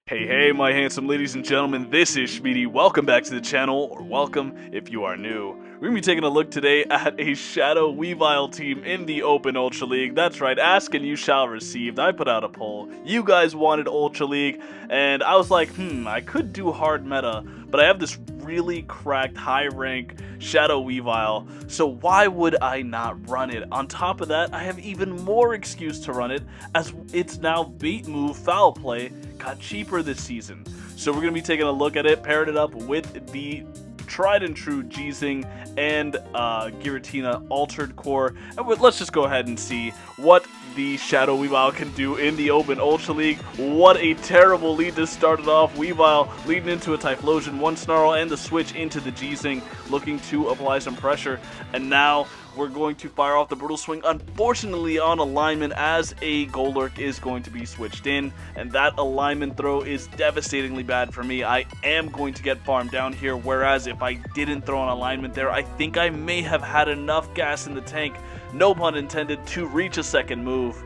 Hey, my handsome ladies and gentlemen, this is Shmeaty. Welcome back to the channel, or welcome if you are new. We're going to be taking a look today at a Shadow Weavile team in the Open Ultra League. That's right, ask and you shall receive. I put out a poll. You guys wanted Ultra League, and I was like, I could do hard meta, but I have this really cracked high rank Shadow Weavile, so why would I not run it? On top of that, I have even more excuse to run it, as it's now bait move foul play got cheaper this season. So we're going to be taking a look at it, pairing it up with the tried and true G-Zing and Giratina Altered Core, and let's just go ahead and see what the Shadow Weavile can do in the Open Ultra League. What a terrible lead to start it off. Weavile leading into a Typhlosion, one Snarl, and the switch into the G-Zing, looking to apply some pressure, and now we're going to fire off the Brutal Swing, unfortunately on alignment, as a Golurk is going to be switched in, and that alignment throw is devastatingly bad for me. I am going to get farmed down here, whereas if I didn't throw an alignment there, I think I may have had enough gas in the tank, no pun intended, to reach a second move.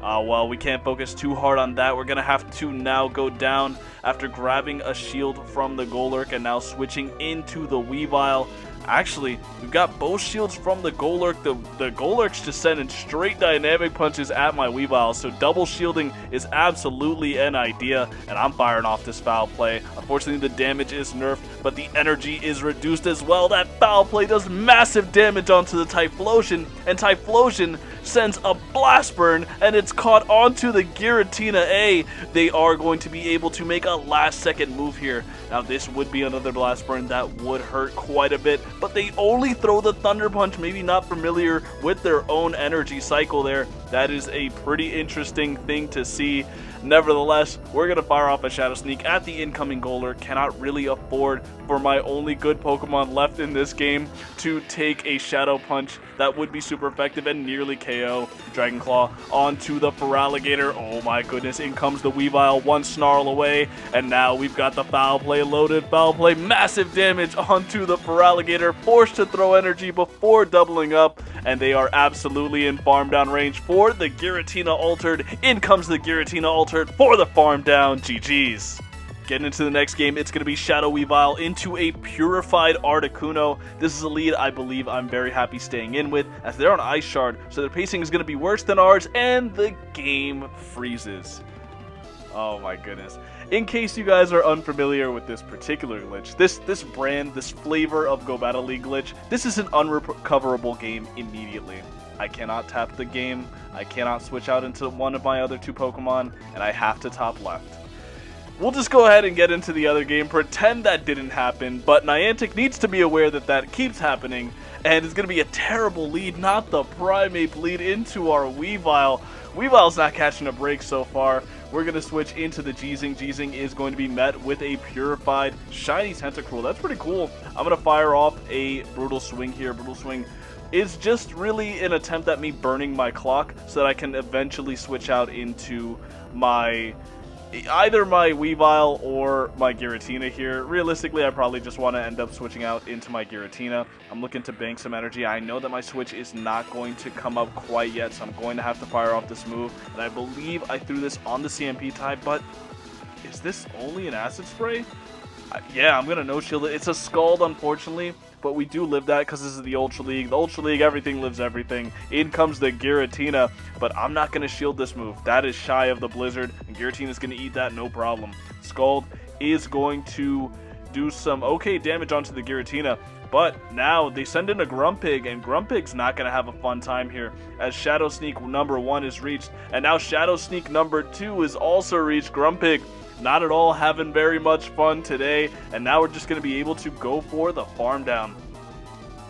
Well, we can't focus too hard on that. We're going to have to now go down after grabbing a shield from the Golurk and now switching into the Weavile. Actually, we've got both shields from the Golurk. The Golurk's just sending straight dynamic punches at my Weavile, so double shielding is absolutely an idea, and I'm firing off this foul play. Unfortunately, the damage is nerfed, but the energy is reduced as well. That foul play does massive damage onto the Typhlosion, and Typhlosion sends a blast burn, and it's caught onto the Giratina A. They are going to be able to make a last second move here. Now this would be another blast burn that would hurt quite a bit, but they only throw the Thunder Punch, maybe not familiar with their own energy cycle there. That is a pretty interesting thing to see. Nevertheless, we're going to fire off a Shadow Sneak at the incoming Golurk. Cannot really afford for my only good Pokemon left in this game to take a Shadow Punch that would be super effective and nearly KO. Dragon Claw onto the Feraligatr. Oh my goodness, in comes the Weavile, one Snarl away, and now we've got the foul play loaded. Foul play, massive damage onto the Feraligatr, forced to throw energy before doubling up, and they are absolutely in farm down range for the Giratina Altered. In comes the Giratina Altered for the farm down. GG's. Getting into the next game, it's going to be Shadow Weavile into a Purified Articuno. This is a lead I believe I'm very happy staying in with, as they're on Ice Shard, so their pacing is going to be worse than ours, and the game freezes. Oh my goodness. In case you guys are unfamiliar with this particular glitch, this brand, this flavor of Go Battle League glitch, this is an unrecoverable game immediately. I cannot tap the game, I cannot switch out into one of my other two Pokemon, and I have to top left. We'll just go ahead and get into the other game, pretend that didn't happen, but Niantic needs to be aware that that keeps happening, and it's going to be a terrible lead, not the Primeape lead, into our Weavile. Weavile's not catching a break so far. We're going to switch into the G-Zing. G-Zing is going to be met with a Purified Shiny Tentacruel. That's pretty cool. I'm going to fire off a Brutal Swing here. Brutal Swing is just really an attempt at me burning my clock so that I can eventually switch out into either my Weavile or my Giratina here. Realistically, I probably just want to end up switching out into my Giratina. I'm looking to bank some energy. I know that my switch is not going to come up quite yet, so I'm going to have to fire off this move. And I believe I threw this on the CMP type, but is this only an Acid Spray? Yeah, I'm going to no-shield it. It's a Scald, unfortunately, but we do live that because this is the Ultra League. The Ultra League, everything lives everything. In comes the Giratina, but I'm not going to shield this move. That is shy of the Blizzard, and Giratina is going to eat that, no problem. Scald is going to do some okay damage onto the Giratina, but now they send in a Grumpig, and Grumpig's not going to have a fun time here, as Shadow Sneak number 1 is reached, and now Shadow Sneak number 2 is also reached. Grumpig not at all having very much fun today, and now we're just going to be able to go for the farm down.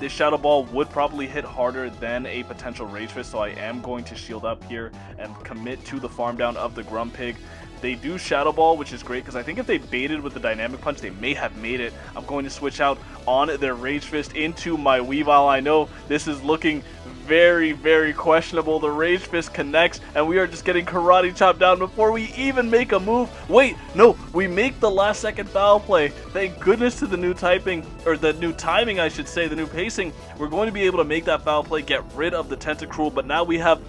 This Shadow Ball would probably hit harder than a potential Rage Fist, so I am going to shield up here and commit to the farm down of the Grumpig. They do Shadow Ball, which is great, because I think if they baited with the Dynamic Punch, they may have made it. I'm going to switch out on their Rage Fist into my Weavile. I know this is looking very, very questionable. The Rage Fist connects, and we are just getting karate chopped down before we even make a move. Wait, no, we make the last second foul play. Thank goodness to the new typing, or the new timing, I should say, the new pacing. We're going to be able to make that foul play, get rid of the Tentacruel, but now we have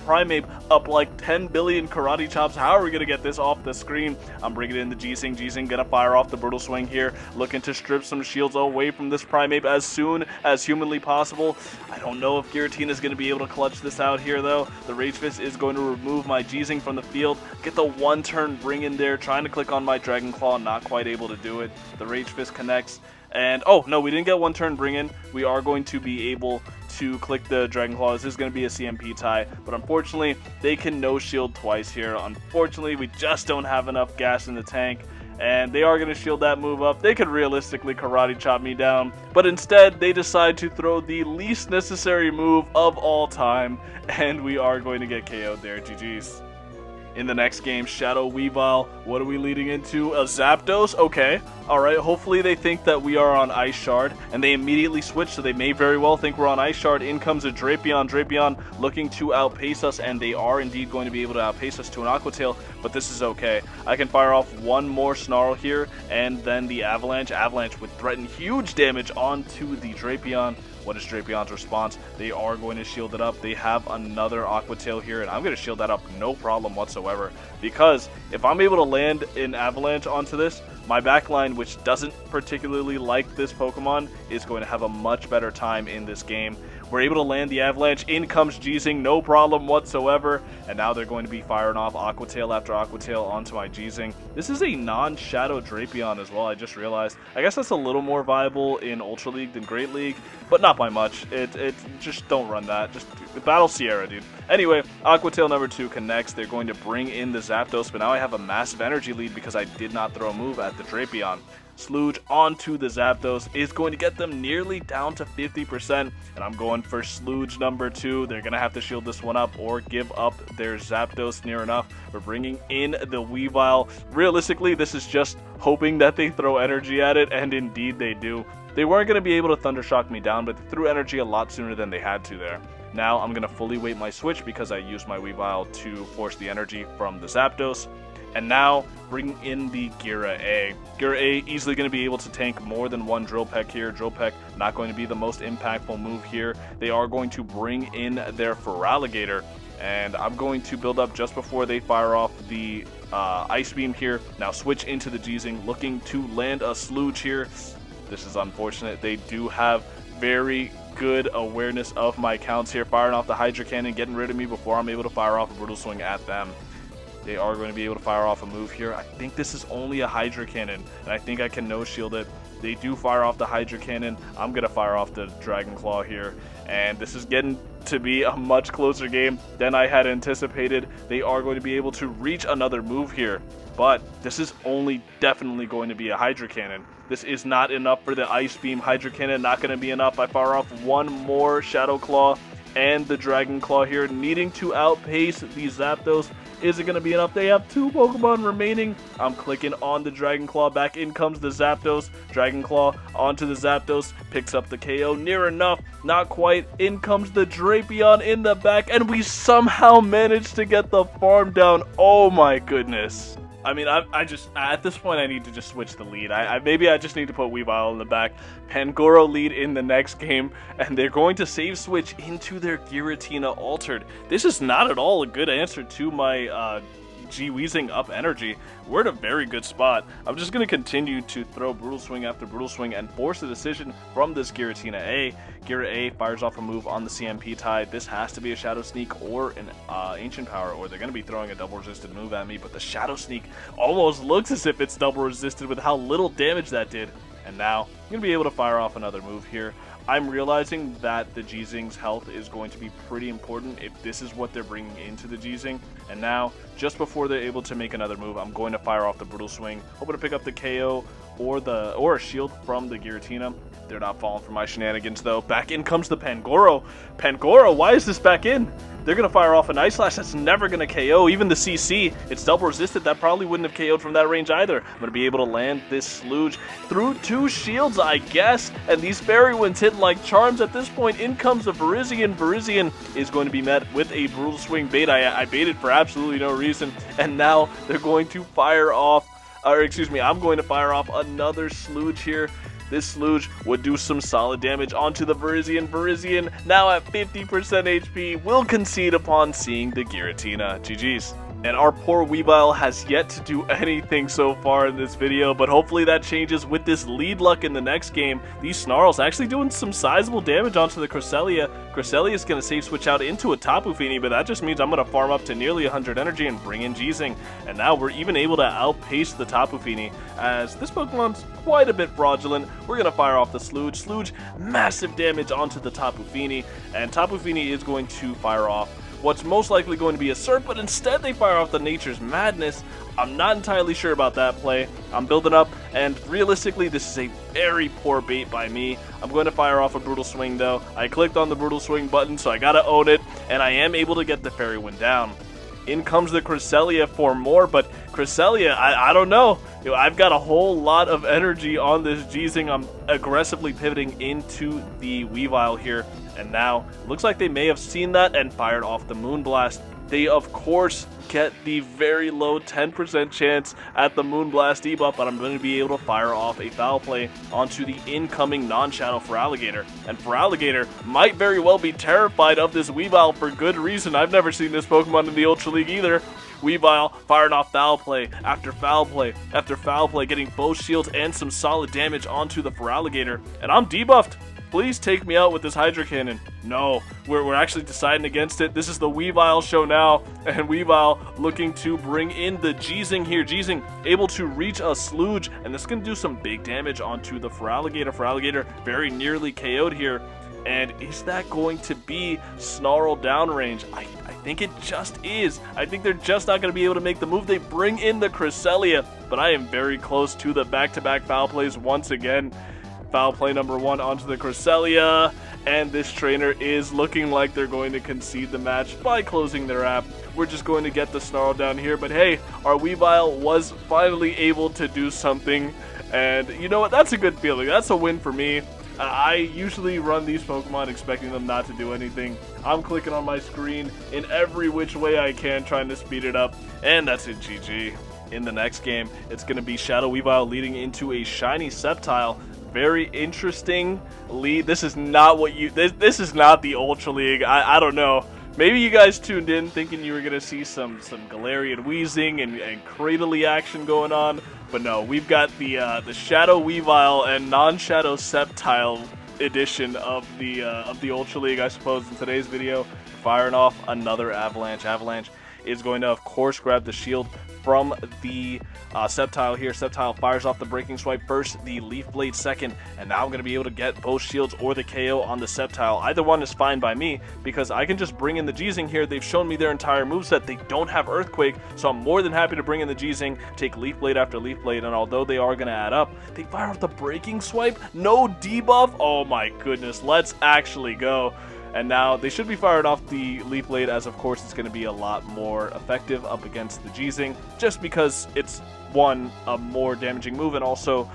Primeape up like 10 billion karate chops. How are we going to get this off the screen? I'm bringing in the G-Sing. G-Sing gonna fire off the Brutal Swing here, looking to strip some shields away from this Primeape as soon as humanly possible. I don't know if Giratina is going to be able to clutch this out here, though. The Rage Fist is going to remove my G-Sing from the field, get the one-turn bring in there, trying to click on my Dragon Claw, not quite able to do it. The Rage Fist connects, and oh, no, we didn't get one-turn bring in. We are going to be able to click the Dragon Claw. This is going to be a CMP tie, but unfortunately, they can no-shield twice here. Unfortunately, we just don't have enough gas in the tank, and they are going to shield that move up. They could realistically karate chop me down, but instead they decide to throw the least necessary move of all time, and we are going to get KO'd there. GG's. In the next game, Shadow Weavile, what are we leading into? A Zapdos? Okay. Alright, hopefully they think that we are on Ice Shard, and they immediately switch, so they may very well think we're on Ice Shard. In comes a Drapion. Drapion looking to outpace us, and they are indeed going to be able to outpace us to an Aqua Tail, but this is okay. I can fire off one more Snarl here, and then the Avalanche. Avalanche would threaten huge damage onto the Drapion. What is Drapion's response? They are going to shield it up. They have another Aqua Tail here, and I'm going to shield that up no problem whatsoever, because if I'm able to land an Avalanche onto this, my backline, which doesn't particularly like this Pokemon, is going to have a much better time in this game. We're able to land the Avalanche. In comes G-Sing, no problem whatsoever. And now they're going to be firing off Aqua Tail after Aqua Tail onto my G-Sing. This is a non-Shadow Drapion as well, I just realized. I guess that's a little more viable in Ultra League than Great League, but not by much. It just don't run that. Just battle Sierra, dude. Anyway, Aqua Tail number 2 connects. They're going to bring in the Zapdos, but now I have a massive energy lead because I did not throw a move at the Drapion. Sludge onto the Zapdos is going to get them nearly down to 50%, and I'm going for Sludge number 2. They're going to have to shield this one up or give up their Zapdos near enough. We're bringing in the Weavile. Realistically, this is just hoping that they throw energy at it, and indeed they do. They weren't going to be able to Thunder Shock me down, but they threw energy a lot sooner than they had to there. Now I'm going to fully wait my switch because I used my Weavile to force the energy from the Zapdos. And now, bring in the Gira A. Gira A easily going to be able to tank more than one Drill Peck here. Drill Peck not going to be the most impactful move here. They are going to bring in their Feraligatr, and I'm going to build up just before they fire off the Ice Beam here. Now switch into the G-Sing, looking to land a Sludge here. This is unfortunate. They do have very good awareness of my counts here, firing off the Hydro Cannon, getting rid of me before I'm able to fire off a Brutal Swing at them. They are going to be able to fire off a move here. I think this is only a Hydro Cannon, and I think I can no-shield it. They do fire off the Hydro Cannon. I'm going to fire off the Dragon Claw here, and this is getting to be a much closer game than I had anticipated. They are going to be able to reach another move here, but this is only definitely going to be a Hydro Cannon. This is not enough for the Ice Beam. Hydro Cannon not going to be enough. I fire off one more Shadow Claw and the Dragon Claw here, needing to outpace the Zapdos. Is it going to be enough? They have 2 Pokemon remaining. I'm clicking on the Dragon Claw. Back in comes the Zapdos. Dragon Claw onto the Zapdos. Picks up the KO. Near enough. Not quite. In comes the Drapion in the back. And we somehow managed to get the farm down. Oh my goodness. I mean, I just, at this point, I need to just switch the lead. Maybe I just need to put Weavile in the back. Pangoro lead in the next game, and they're going to save switch into their Giratina Altered. This is not at all a good answer to my G-Weezing up energy. We're at a very good spot. I'm just going to continue to throw Brutal Swing after Brutal Swing and force a decision from this Giratina A. Gira A fires off a move on the CMP tie. This has to be a Shadow Sneak or an Ancient Power, or they're going to be throwing a double resisted move at me, but the Shadow Sneak almost looks as if it's double resisted with how little damage that did. And now, I'm going to be able to fire off another move here. I'm realizing that the G-Zing's health is going to be pretty important if this is what they're bringing into the G-Zing. And now, just before they're able to make another move, I'm going to fire off the Brutal Swing, hoping to pick up the KO or a shield from the Giratina. They're not falling for my shenanigans though. Back in comes the Pangoro. Pangoro, why is this back in? they're going to fire off an Ice Slash that's never going to KO. Even the CC, it's double resisted. That probably wouldn't have KO'd from that range either. I'm going to be able to land this Sludge through 2 shields, I guess. And these Fairy Winds hitting like charms at this point. In comes a Virizion. Virizion is going to be met with a Brutal Swing bait. I baited for absolutely no reason. And now they're going to fire off, or excuse me, I'm going to fire off another Sludge here. This Sludge would do some solid damage onto the Virizion. Virizion, now at 50% HP, will concede upon seeing the Giratina. GG's. And our poor weavile has yet to do anything so far in this video, but hopefully that changes with this lead luck in the next game. These Snarls actually doing some sizable damage onto the Cresselia. Cresselia is going to safe switch out into a Tapu Fini, but that just means I'm going to farm up to nearly 100 energy and bring in G-Zing. And now we're even able to outpace the Tapu Fini, as this Pokemon's quite a bit fraudulent. We're going to fire off the Sludge. Sludge, massive damage onto the Tapu Fini, and Tapu Fini is going to fire off what's most likely going to be a Surf, but instead they fire off the Nature's Madness. I'm not entirely sure about that play. I'm building up, and realistically, this is a very poor bait by me. I'm going to fire off a Brutal Swing, though. I clicked on the Brutal Swing button, so I gotta own it, and I am able to get the Fairy Wind down. In comes the Cresselia for more, but Cresselia, I don't know. I've got a whole lot of energy on this G-Zing. I'm aggressively pivoting into the Weavile here, and now it looks like they may have seen that and fired off the Moonblast. They, of course, get the very low 10% chance at the Moonblast debuff, but I'm going to be able to fire off a Foul Play onto the incoming non-Shadow Feraligatr. And Feraligatr might very well be terrified of this Weavile for good reason. I've never seen this Pokemon in the Ultra League either. Weavile firing off Foul Play after Foul Play after Foul Play, getting both shields and some solid damage onto the Feraligatr. And I'm debuffed. Please take me out with this Hydro Cannon. No, we're actually deciding against it. This is the Weavile show now, and Weavile looking to bring in the G-Zing here. G-Zing able to reach a Sludge, and this is going to do some big damage onto the Feraligatr. Feraligatr very nearly KO'd here. And is that going to be Snarl downrange? I think it just is. I think they're just not going to be able to make the move. They bring in the Cresselia, but I am very close to the back-to-back foul plays once again. Foul play number 1 onto the Cresselia, and this trainer is looking like they're going to concede the match by closing their app. We're just going to get the Snarl down here, but hey, our Weavile was finally able to do something, and you know what, that's a good feeling. That's a win for me. I usually run these Pokemon expecting them not to do anything. I'm clicking on my screen in every which way I can, trying to speed it up, and that's it, GG. In the next game, it's going to be Shadow Weavile leading into a shiny Sceptile. Very interesting lead. This is not what you... This is not the Ultra League. I don't know. Maybe you guys tuned in thinking you were going to see some Galarian Weezing and Cradily action going on. But no, we've got the Shadow Weavile and non-Shadow Sceptile edition of the Ultra League, I suppose, in today's video. Firing off another Avalanche. Avalanche is going to, of course, grab the shield from the Sceptile here. Sceptile fires off the Breaking Swipe first, the Leaf Blade second, and now I'm going to be able to get both shields or the KO on the Sceptile. Either one is fine by me, because I can just bring in the G-Zing here. They've shown me their entire moveset. They don't have Earthquake, so I'm more than happy to bring in the G-Zing, take Leaf Blade after Leaf Blade, and although they are going to add up, they fire off the Breaking Swipe. No debuff? Oh my goodness, let's actually go. And now they should be firing off the Leaf Blade, as of course it's going to be a lot more effective up against the G-Zing, just because it's, one, a more damaging move, and also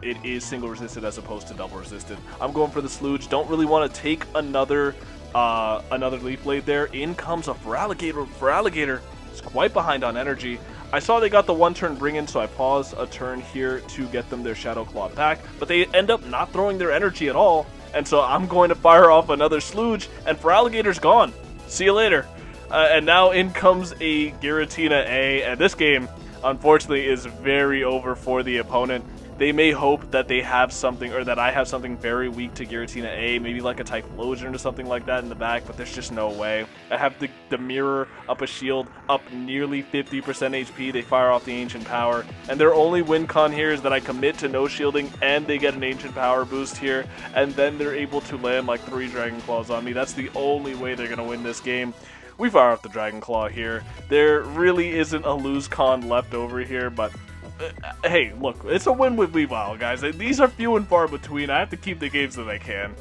it is single resisted as opposed to double resisted. I'm going for the Sludge. Don't really want to take another Leaf Blade there. In comes a Feraligatr. Feraligatr is quite behind on energy. I saw they got the one-turn bring-in, so I paused a turn here to get them their Shadow Claw back, but they end up not throwing their energy at all. And so I'm going to fire off another Sludge, and Feraligator's gone. See you later. And now in comes a Giratina A, and this game, unfortunately, is very over for the opponent. They may hope that they have something, or that I have something very weak to Giratina A, maybe like a Typhlosion or something like that in the back, but there's just no way. I have the Mirror up a shield, up nearly 50% HP, they fire off the Ancient Power, and their only win con here is that I commit to no shielding, and they get an Ancient Power boost here, and then they're able to land like 3 Dragon Claws on me. That's the only way they're going to win this game. We fire off the Dragon Claw here. There really isn't a lose con left over here, but hey, look, it's a win with Weavile, guys. These are few and far between. I have to keep the games that I can.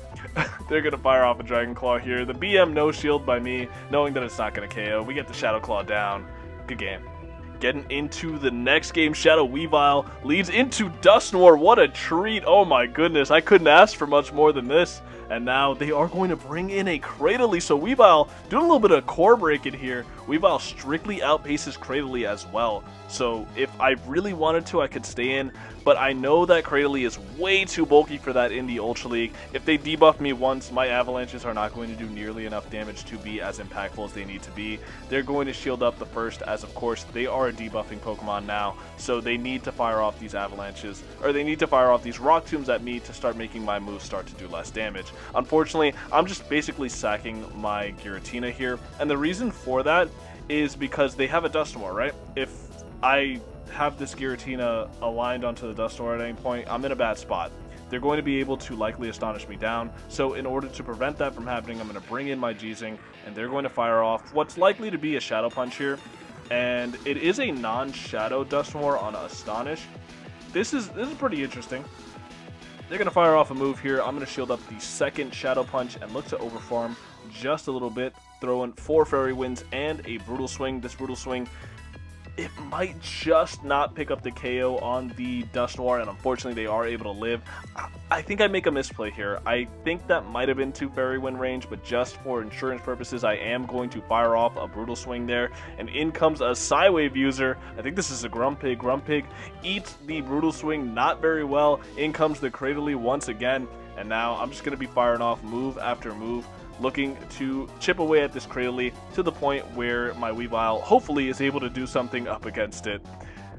They're going to fire off a Dragon Claw here. The BM no shield by me, knowing that it's not going to KO. We get the Shadow Claw down. Good game. Getting into the next game, Shadow Weavile leads into Dusknoir. What a treat. Oh my goodness, I couldn't ask for much more than this. And now they are going to bring in a Cradily. So Weavile doing a little bit of core breaking here. Weavile strictly outpaces Cradily as well. So if I really wanted to, I could stay in. But I know that Cradily is way too bulky for that in the Ultra League. If they debuff me once, my Avalanches are not going to do nearly enough damage to be as impactful as they need to be. They're going to shield up the first, as of course they are a debuffing Pokemon now. So they need to fire off these Avalanches, or they need to fire off these Rock Tombs at me to start making my moves start to do less damage. Unfortunately, I'm just basically sacking my Giratina here. And the reason for that is because they have a Dusknoir, right? If I have this Giratina aligned onto the Dusknoir at any point, I'm in a bad spot. They're going to be able to likely Astonish me down, so in order to prevent that from happening, I'm going to bring in my G-Zing, and they're going to fire off what's likely to be a Shadow Punch here, and it is a non-Shadow Dusknoir on Astonish. This is pretty interesting. They're going to fire off a move here. I'm going to shield up the second Shadow Punch and look to overfarm just a little bit, throw in 4 Fairy Winds and a Brutal Swing. This Brutal Swing, it might just not pick up the KO on the Dusknoir, and unfortunately they are able to live. I think I make a misplay here. I think that might have been 2 Fairy Wind range, but just for insurance purposes, I am going to fire off a Brutal Swing there, and in comes a Psywave user. I think this is a Grumpig. Grumpig eats the Brutal Swing not very well. In comes the Cradily once again, and now I'm just going to be firing off move after move, looking to chip away at this Cradily to the point where my Weavile hopefully is able to do something up against it.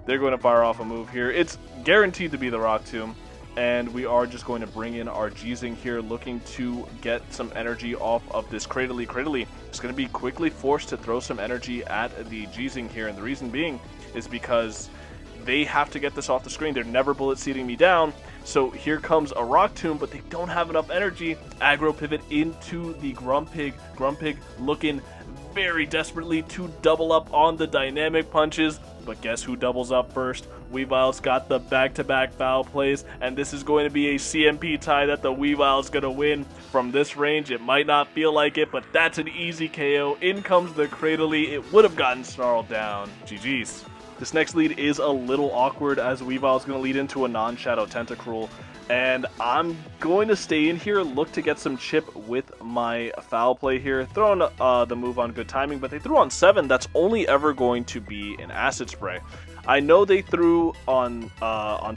They're going to fire off a move here. It's guaranteed to be the Rock Tomb, and we are just going to bring in our G-Zing here, looking to get some energy off of this Cradily. Cradily is going to be quickly forced to throw some energy at the G-Zing here, and the reason being is because they have to get this off the screen. They're never bullet seeding me down. So here comes a Rock Tomb, but they don't have enough energy. Aggro pivot into the Grumpig. Grumpig looking very desperately to double up on the dynamic punches. But guess who doubles up first? Weavile's got the back-to-back foul plays, and this is going to be a CMP tie that the Weavile's going to win. From this range, it might not feel like it, but that's an easy KO. In comes the Cradily. It would have gotten snarled down. GG's. This next lead is a little awkward as Weavile is going to lead into a non-Shadow Tentacruel, and I'm going to stay in here, look to get some chip with my foul play here, throwing the move on good timing, but they threw on 7. That's only ever going to be an Acid Spray. I know they threw on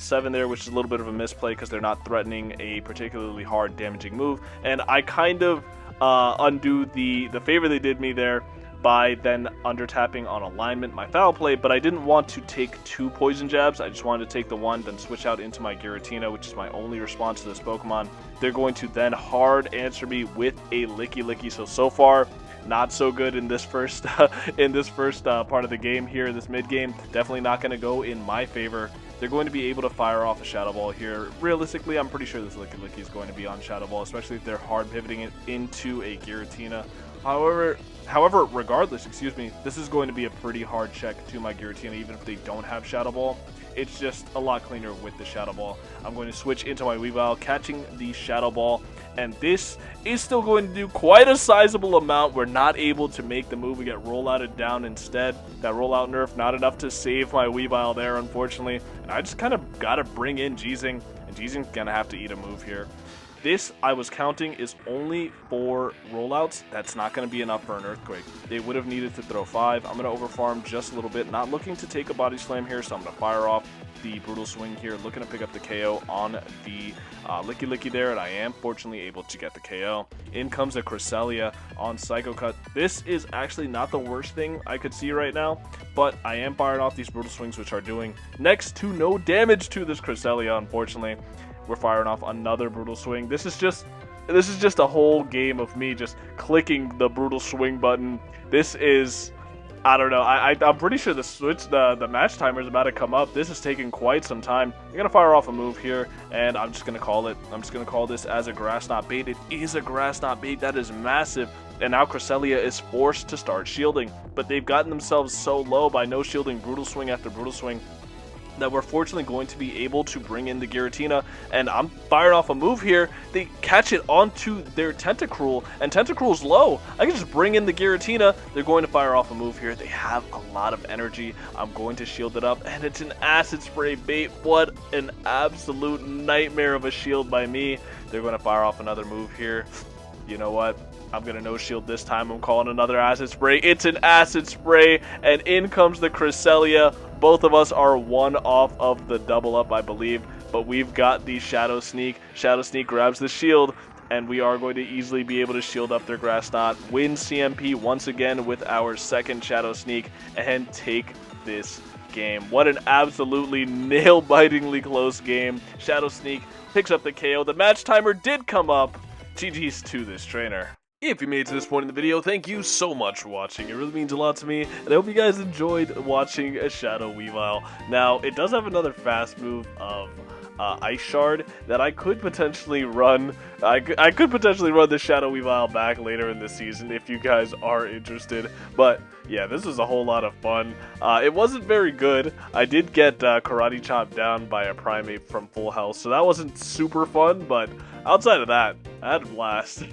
7 there, which is a little bit of a misplay because they're not threatening a particularly hard damaging move, and I kind of undo the favor they did me there by then under-tapping on alignment my foul play, but I didn't want to take 2 poison jabs. I just wanted to take the one, then switch out into my Giratina, which is my only response to this Pokemon. They're going to then hard answer me with a Licky Licky. So far, not so good in this first part of the game here, this mid-game. Definitely not going to go in my favor. They're going to be able to fire off a Shadow Ball here. Realistically, I'm pretty sure this Licky Licky is going to be on Shadow Ball, especially if they're hard pivoting it into a Giratina. However, regardless, this is going to be a pretty hard check to my Giratina, even if they don't have Shadow Ball. It's just a lot cleaner with the Shadow Ball. I'm going to switch into my Weavile, catching the Shadow Ball, and this is still going to do quite a sizable amount. We're not able to make the move. We get rollouted down instead. That rollout nerf, not enough to save my Weavile there, unfortunately. And I just kind of got to bring in G-Zing, and G-Zing's going to have to eat a move here. This, I was counting, is only 4 rollouts. That's not going to be enough for an Earthquake. They would have needed to throw 5. I'm going to overfarm just a little bit. Not looking to take a Body Slam here, so I'm going to fire off the Brutal Swing here. Looking to pick up the KO on the Licky Licky there, and I am fortunately able to get the KO. In comes a Cresselia on Psycho Cut. This is actually not the worst thing I could see right now, but I am firing off these Brutal Swings, which are doing next to no damage to this Cresselia, unfortunately. We're firing off another Brutal Swing. This is just a whole game of me just clicking the Brutal Swing button. This is, I don't know. I'm pretty sure the match timer is about to come up. This is taking quite some time. I'm gonna fire off a move here, and I'm just gonna call it. I'm just gonna call this as a Grass Knot Bait. It is a Grass Knot Bait. That is massive. And now Cresselia is forced to start shielding, but they've gotten themselves so low by no shielding Brutal Swing after Brutal Swing that we're fortunately going to be able to bring in the Giratina, and I'm firing off a move here. They catch it onto their Tentacruel, and Tentacruel's low. I can just bring in the Giratina. They're going to fire off a move here. They have a lot of energy. I'm going to shield it up, and it's an Acid Spray bait. What an absolute nightmare of a shield by me. They're going to fire off another move here. You know what? I'm going to no shield this time. I'm calling another Acid Spray. It's an Acid Spray, and in comes the Cresselia. Both of us are one off of the double up, I believe, but we've got the Shadow Sneak. Shadow Sneak grabs the shield, and we are going to easily be able to shield up their Grass Knot, win CMP once again with our second Shadow Sneak, and take this game. What an absolutely nail-bitingly close game. Shadow Sneak picks up the KO. The match timer did come up. GG's to this trainer. If you made it to this point in the video, thank you so much for watching. It really means a lot to me, and I hope you guys enjoyed watching a Shadow Weavile. Now, it does have another fast move of Ice Shard that I could potentially run. I could potentially run the Shadow Weavile back later in the season if you guys are interested. But yeah, this was a whole lot of fun. It wasn't very good. I did get Karate Chop down by a Primate from full health, so that wasn't super fun. But outside of that, I had a blast.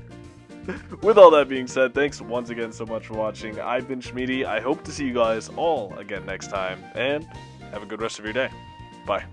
With all that being said, thanks once again so much for watching. I've been Shmeaty. I hope to see you guys all again next time, and have a good rest of your day. Bye.